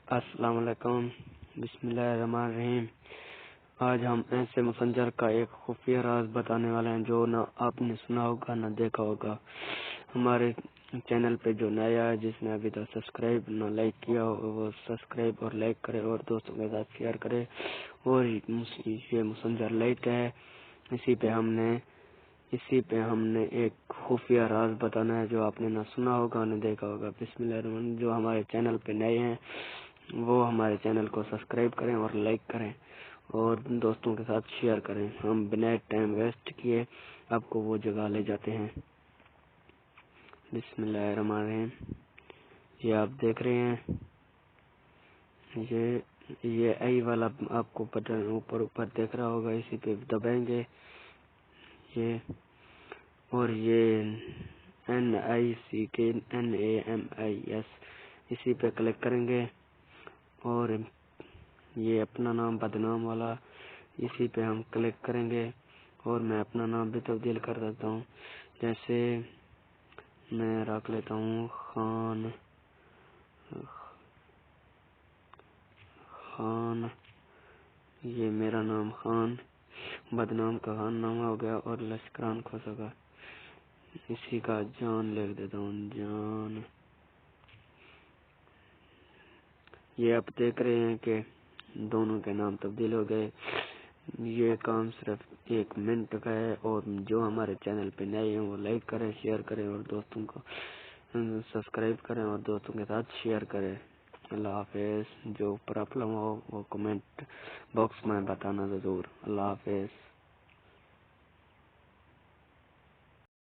السلام علیکم، بسم اللہ الرحمن الرحیم۔ آج ہم ایسے مسنجر کا ایک خفیہ راز بتانے والے ہیں جو نہ آپ نے سنا ہوگا نہ دیکھا ہوگا۔ ہمارے چینل پہ جو نیا ہے، جس نے ابھی تک سبسکرائب نہ لائک کیا ہو، وہ سبسکرائب اور لائک کرے اور دوستوں کے ساتھ شیئر کرے۔ اور یہ مسنجر لائٹ ہے، اسی پہ ہم نے ایک خفیہ راز بتانا ہے جو آپ نے نہ سنا ہوگا نہ دیکھا ہوگا۔ بسم اللہ الرحمن الرحیم۔ جو ہمارے چینل پہ نئے ہیں وہ ہمارے چینل کو سبسکرائب کریں اور لائک کریں اور دوستوں کے ساتھ شیئر کریں۔ ہم بنا ٹائم ویسٹ کیے آپ کو وہ جگہ لے جاتے ہیں۔ بسم اللہ الرحمن الرحیم۔ یہ آپ دیکھ رہے ہیں، یہ ای والا آپ کو بٹن اوپر دیکھ رہا ہوگا، اسی پہ دبائیں گے اور یہ NICKNAMIS اسی پہ کلک کریں گے، اور یہ اپنا نام بدنام والا اسی پہ ہم کلک کریں گے۔ اور میں اپنا نام بھی تبدیل کر دیتا ہوں، جیسے میں رکھ لیتا ہوں خان، یہ میرا نام خان، بدنام کا خان نام ہو گیا، اور لشکران کھوسا کا اسی کا جان لکھ دیتا ہوں، جان۔ یہ آپ دیکھ رہے ہیں کہ دونوں کے نام تبدیل ہو گئے۔ یہ کام صرف 1 منٹ کا ہے، اور جو ہمارے چینل پہ نئے ہیں وہ لائک کریں، شیئر کریں اور دوستوں کو سبسکرائب کریں اور دوستوں کے ساتھ شیئر کریں۔ اللہ حافظ۔ جو پرابلم ہو وہ کمنٹ باکس میں بتانا ضرور۔ اللہ حافظ۔